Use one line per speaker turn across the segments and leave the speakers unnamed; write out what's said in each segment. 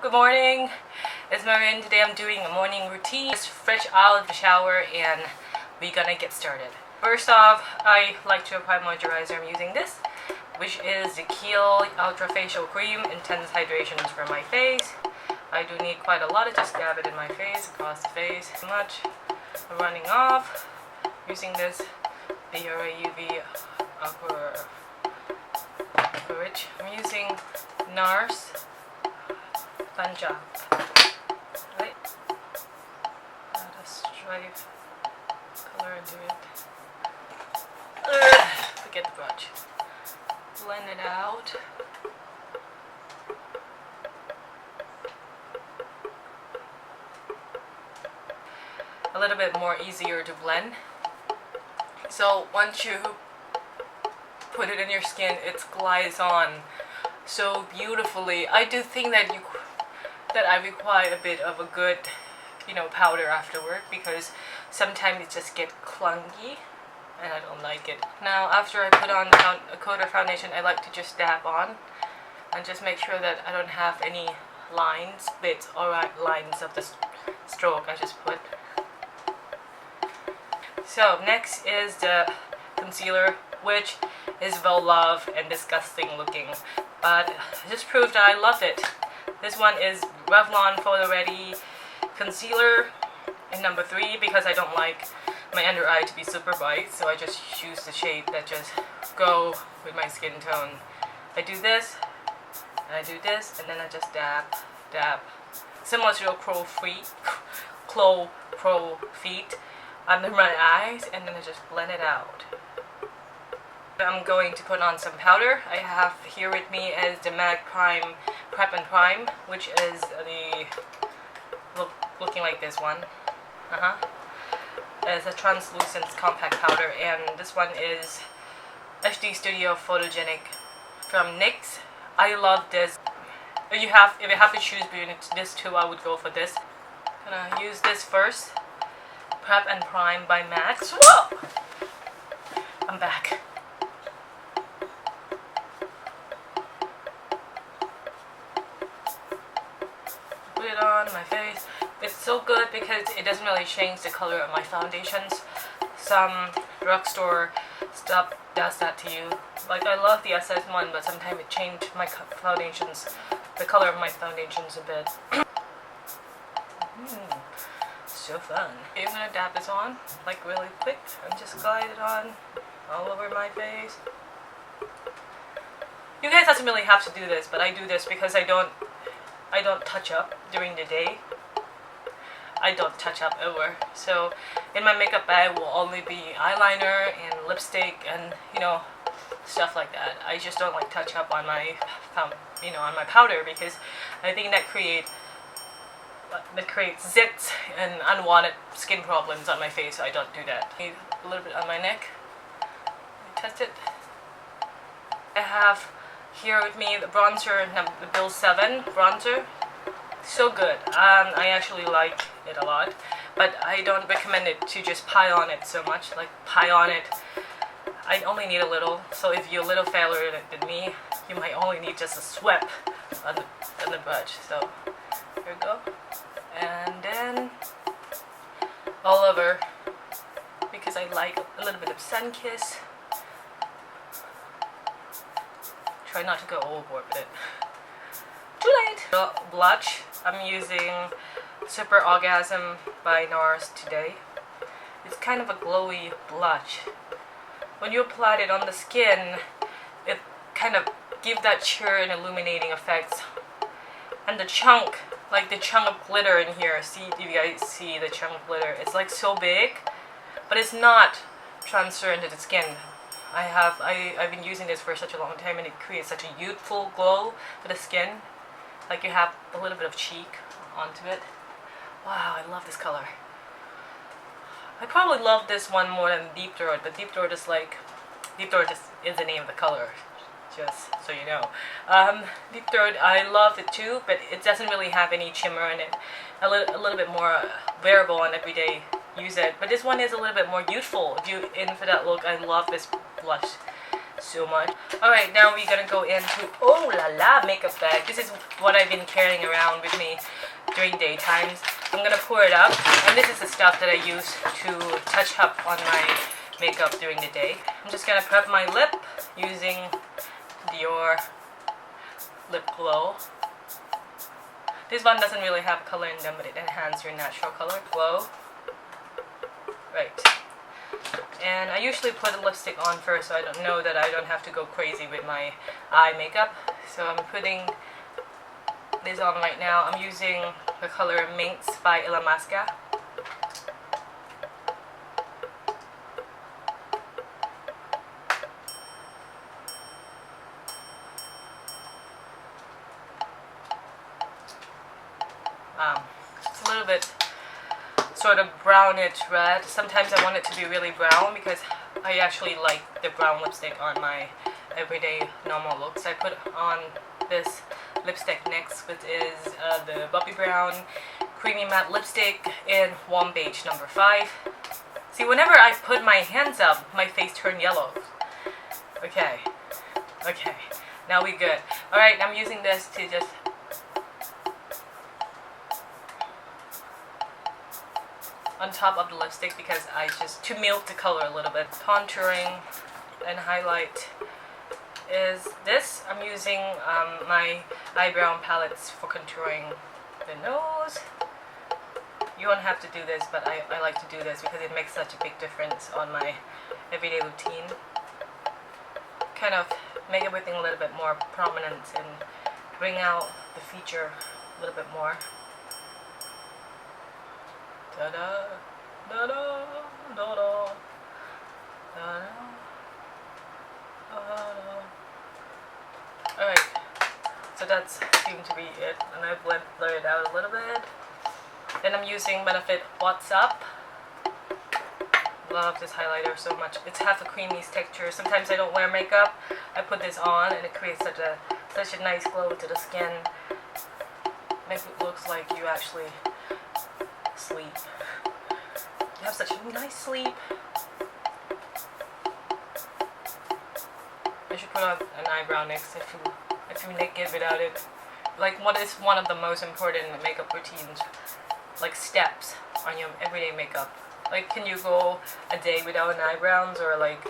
Good morning, it's Marin. Today I'm doing a morning routine. Just fresh out of the shower and we're gonna get started. First off, I like to apply moisturizer. I'm using this, which is the Kiehl Ultra Facial Cream. Intense hydration for my face. I do need quite a lot. I just dab it in my face, across the face. So much. Running off. Using this Biore UV aqua. I'm using Nars Panjab. Right? Add a stripe color into it. Forget the brush. Blend it out. A little bit more easier to blend. So once you put it in your skin, it glides on so beautifully. I do think that I require a bit of a good, powder afterward, because sometimes it just gets clunky and I don't like it. Now after I put on a coat of foundation, I like to just dab on and just make sure that I don't have any lines, bits or lines of the stroke I just put. So next is the concealer, which is well loved and disgusting looking, but I just proved that I love it. This one is Revlon Photo Ready Concealer in number 3, because I don't like my under eye to be super bright, so I just choose the shade that just go with my skin tone. I do this, and I do this, and then I just dab, similar to a crow feet under my eyes, and then I just blend it out. I'm going to put on some powder. I have here with me is the MAC Prep and Prime, which is the looking like this one. It's a translucent compact powder, and this one is HD Studio Photogenique from Minx. I love this. If you have to choose between this two, I would go for this. I'm gonna use this first. Prep and Prime by Max. Whoa! I'm back. Put it on my face. It's so good because it doesn't really change the color of my foundations. Some drugstore stuff does that to you. Like, I love the Essence one, but sometimes it changed my foundations, the color of my foundations a bit. So fun. Okay, I'm gonna dab this on like really quick and just glide it on all over my face. You guys doesn't really have to do this, but I do this because I don't touch up during the day. I don't touch up ever. So in my makeup bag will only be eyeliner and lipstick and stuff like that. I just don't like touch up on my on my powder, because I think that creates zits and unwanted skin problems on my face, so I don't do that. Need a little bit on my neck. Test it. I have here with me the bronzer, the Bill 7 bronzer. So good. I actually like it a lot, but I don't recommend it to just pile on it so much. Like, pile on it. I only need a little, so if you're a little fairer than me, you might only need just a sweep on the brush. So here we go. And then all over, because I like a little bit of sun kiss. Try not to go overboard with it. Too late! Blush. I'm using Super Orgasm by Nars today. It's kind of a glowy blush. When you apply it on the skin, it kind of gives that sheer and illuminating effects. And the chunk, like the chunk of glitter in here, see if you guys see the chunk of glitter, it's like so big, but it's not transferred into the skin. I've been using this for such a long time, and it creates such a youthful glow for the skin, like you have a little bit of cheek onto it. Wow, I love this color. I probably love this one more than Deep Throat, but Deep Throat is the name of the color, just so you know. Deep Throat, I love it too, but it doesn't really have any shimmer in it. A little bit more wearable on everyday use it. But this one is a little bit more youthful. If you're in for that look, I love this blush. so much. Alright, now we're gonna go into oh la la makeup bag. This is what I've been carrying around with me during daytimes. I'm gonna pour it up, and this is the stuff that I use to touch up on my makeup during the day. I'm just gonna prep my lip using Biore lip glow. This one doesn't really have color in them, but it enhances your natural color glow. Right. And I usually put a lipstick on first, so I don't know that I don't have to go crazy with my eye makeup. So I'm putting this on right now. I'm using the color Minx by Illamasqua. It's a little bit sort of brownish red. Sometimes I want it to be really brown because I actually like the brown lipstick on my everyday normal looks. I put on this lipstick next, which is the Bobbi Brown Creamy Matte Lipstick in Warm Beige number 5. See, whenever I put my hands up, my face turned yellow. Okay, now we good. Alright, I'm using this to just on top of the lipstick because I just to milk the color a little bit. Contouring and highlight is this. I'm using my eyebrow palettes for contouring the nose. You don't have to do this, but I like to do this because it makes such a big difference on my everyday routine. Kind of make everything a little bit more prominent and bring out the feature a little bit more. Da-da, da-da, da-da, da-da, da-da. Alright, so that's seemed to be it, and I blur it out a little bit. Then I'm using Benefit What's Up. Love this highlighter so much. It has a creamy texture. Sometimes I don't wear makeup. I put this on and it creates such a nice glow to the skin. Makes it look like you actually sleep. You have such a nice sleep. I should put on an eyebrow next if you naked without it. Like, what is one of the most important makeup routines? Like steps on your everyday makeup. Like, can you go a day without an eyebrows, or like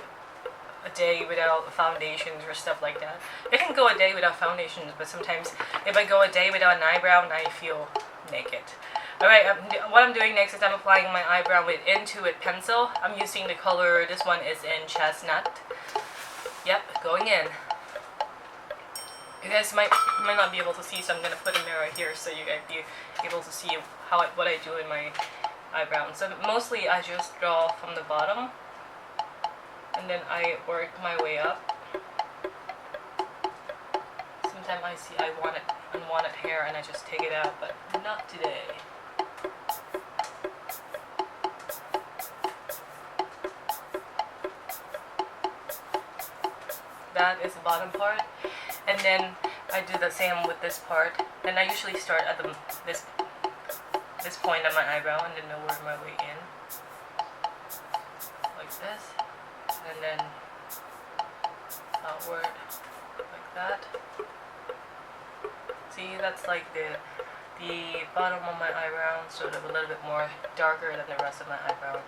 a day without foundations or stuff like that? I can go a day without foundations, but sometimes if I go a day without an eyebrow, I feel naked. Alright, what I'm doing next is I'm applying my eyebrow with Intuit pencil. I'm using the color, this one is in Chestnut. Yep, going in. You guys might not be able to see, so I'm going to put a mirror here so you guys be able to see what I do in my eyebrows. So mostly I just draw from the bottom and then I work my way up. Sometimes I see I want unwanted hair and I just take it out, but not today. That is the bottom part, and then I do the same with this part. And I usually start at this point on my eyebrow and then I work my way in like this, and then outward like that. See, that's like the bottom of my eyebrow, sort of a little bit more darker than the rest of my eyebrow.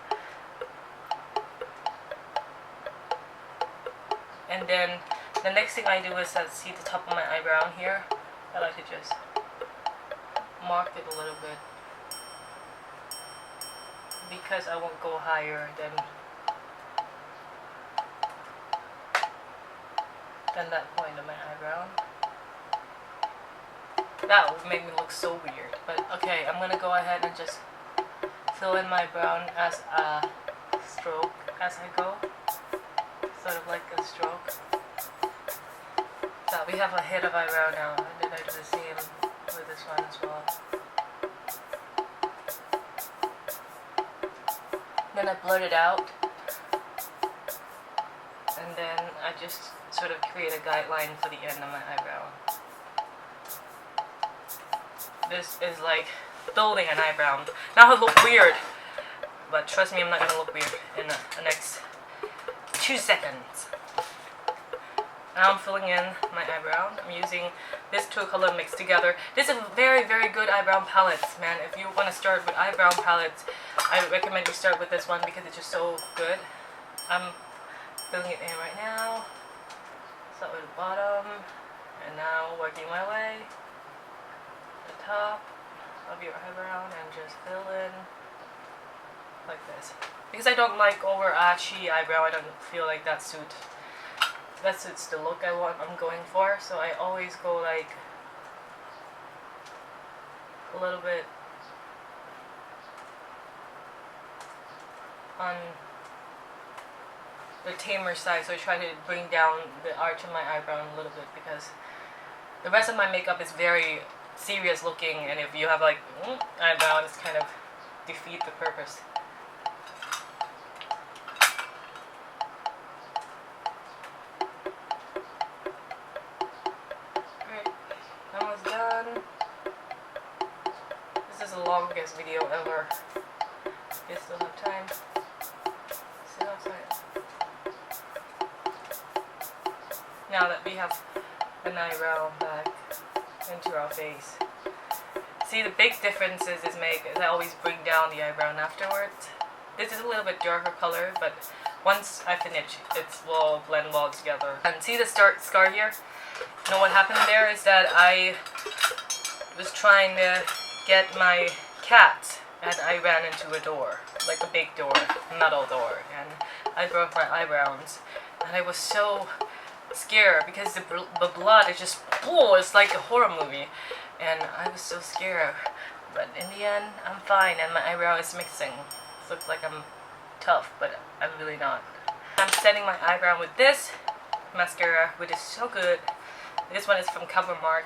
And then the next thing I do is see the top of my eyebrow here. I like to just mark it a little bit because I won't go higher than that point of my eyebrow. That would make me look so weird, but okay, I'm gonna go ahead and just fill in my brown as a stroke as I go, sort of like a stroke. So we have a head of eyebrow now, and then I do the same with this one as well. Then I blur it out, and then I just sort of create a guideline for the end of my eyebrow. This is like building an eyebrow. Now I look weird, but trust me, I'm not gonna look weird in the next 2 seconds. I'm filling in my eyebrow. I'm using this two color mixed together. This is a very, very good eyebrow palette, man. If you want to start with eyebrow palettes, I recommend you start with this one because it's just so good. I'm filling it in right now. Start with the bottom, and now working my way to the top of your eyebrow and just fill in like this. Because I don't like over archy eyebrow, I don't feel like that suits the look I'm going for. So I always go like a little bit on the tamer side, so I try to bring down the arch of my eyebrow a little bit because the rest of my makeup is very serious looking, and if you have like eyebrow, it's kind of defeat the purpose. Alright, almost done. This is the longest video ever. You still have time. Sit outside. Now that we have an eyebrow back into our face. See, the big differences is I always bring down the eyebrow afterwards. This is a little bit darker color, but once I finish, it will blend well together. And see the scar here? You know what happened there is that I was trying to get my cat, and I ran into a door, like a big door, metal door, and I broke my eyebrows, and I was so scared because the blood is just, oh, it's like a horror movie, and I was so scared. But in the end, I'm fine, and my eyebrow is mixing. It looks like I'm tough, but I'm really not. I'm setting my eyebrow with this mascara, which is so good. This one is from Covergirl.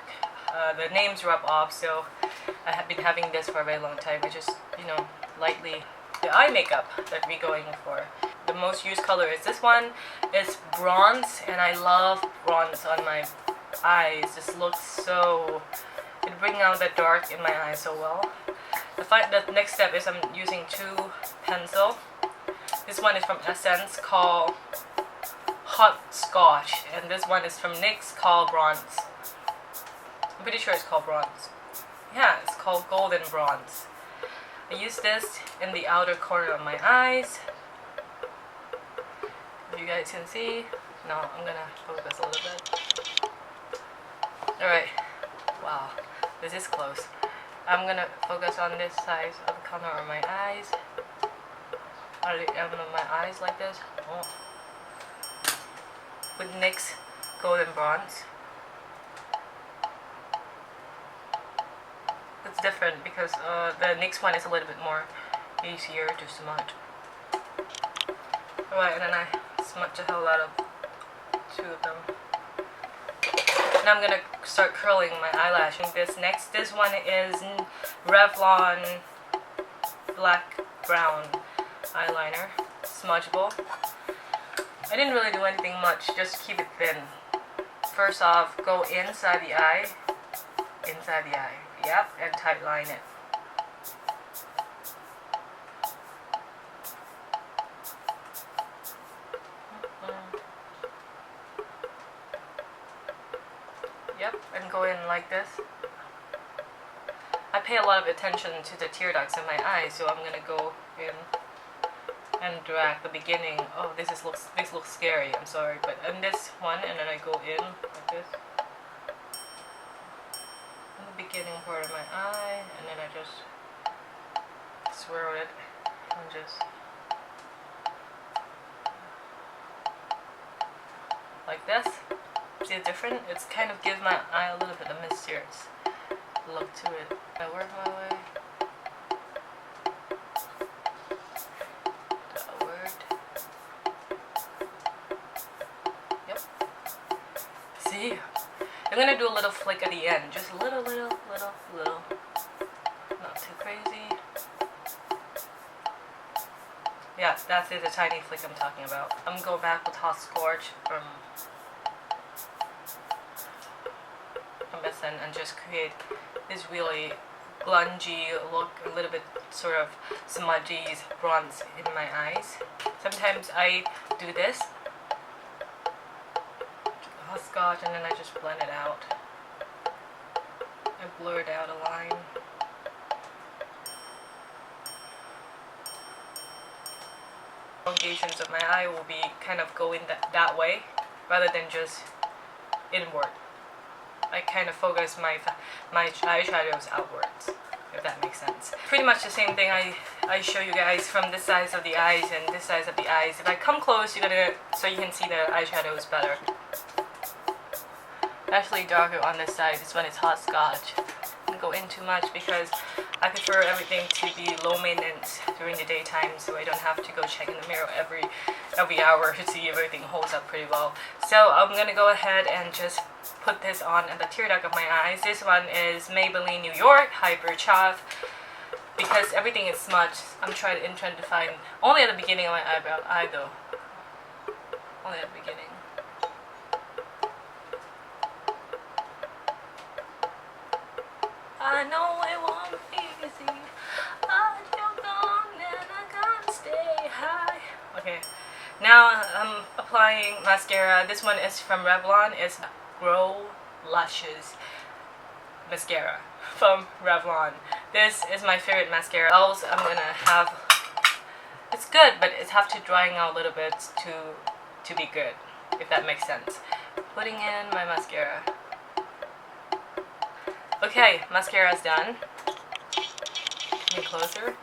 The names rub off, so I have been having this for a very long time. I just, you know, lightly. The eye makeup that we're going for. The most used color is this one. It's bronze, and I love bronze on my eyes. This looks so, it brings out the dark in my eyes so well. The next step is I'm using two pencil. This one is from Essence called Hot Scorch, and this one is from NYX called Bronze. I'm pretty sure it's called Bronze. Yeah, it's called Golden Bronze. I use this in the outer corner of my eyes. If you guys can see. No, I'm gonna focus a little bit. Alright. Wow. This is close. I'm gonna focus on this side of the corner of my eyes. Or the end of my eyes like this. Oh. With NYX Golden Bronze. It's different because the NYX one is a little bit more easier to smudge. Alright, and then I smudge the hell out of two of them. Now I'm gonna start curling my eyelash. This one is Revlon Black Brown eyeliner, smudgeable. I didn't really do anything much, just keep it thin. First off, go inside the eye, yep, and tight line it. Yep, and go in like this. I pay a lot of attention to the tear ducts in my eyes, so I'm gonna go in and drag the beginning. Oh, this looks scary. I'm sorry, but in this one, and then I go in like this. In the beginning part of my eye, and then I just swirl it and just like this. See the difference? It's kind of gives my eye a little bit of mysterious look to it. I work my way downward. Yep. See? I'm gonna do a little flick at the end. Just a little. Not too crazy. Yeah, that's it, the tiny flick I'm talking about. I'm gonna go back with Hot Scorch from Essence and just create this really grungy look, a little bit sort of smudgy bronze in my eyes. Sometimes I do this. hot scotch and then I just blend it out. I blurred out a line. Elongations of my eye will be kind of going that way rather than just inward. I kind of focus my eyeshadows outwards, if that makes sense. Pretty much the same thing I show you guys from this side of the eyes and this side of the eyes. If I come close, so you can see the eyeshadows better. Actually darker on this side is when it's hot scotch. I don't go in too much because I prefer everything to be low maintenance during the daytime, so I don't have to go check in the mirror every hour to see if everything holds up pretty well. So I'm gonna go ahead and just put this on at the tear duct of my eyes. This one is Maybelline New York Hyper Chaff. Because everything is smudged, I'm trying to find only at the beginning of my eye though. Only at the beginning. I know it won't be easy. You're gone and I can't stay high. Okay, now I'm applying mascara. This one is from Revlon. It's Grow Lashes mascara from Revlon. This is my favorite mascara. Else I'm gonna have. It's good, but it have to drying out a little bit to be good, if that makes sense. Putting in my mascara. Okay, mascara is done. Come in closer.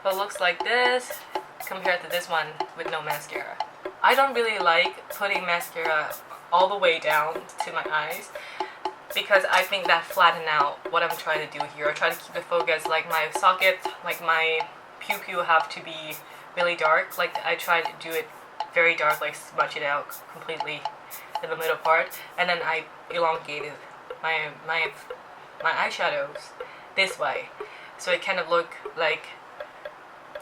So it looks like this compared to this one with no mascara. I don't really like putting mascara all the way down to my eyes because I think that flatten out what I'm trying to do here. I try to keep the focus, like my socket, like my pupil have to be really dark. Like I try to do it very dark, like smudge it out completely in the middle part, and then I elongated my eyeshadows this way, so it kind of look like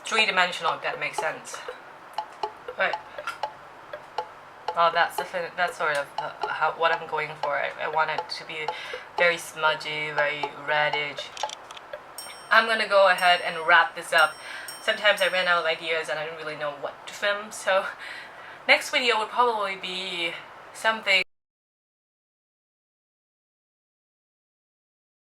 three-dimensional, if that makes sense. Right. Oh, that's sort of what I'm going for. I want it to be very smudgy, very reddish. I'm gonna go ahead and wrap this up. Sometimes I ran out of ideas and I didn't really know what to film, so next video would probably be something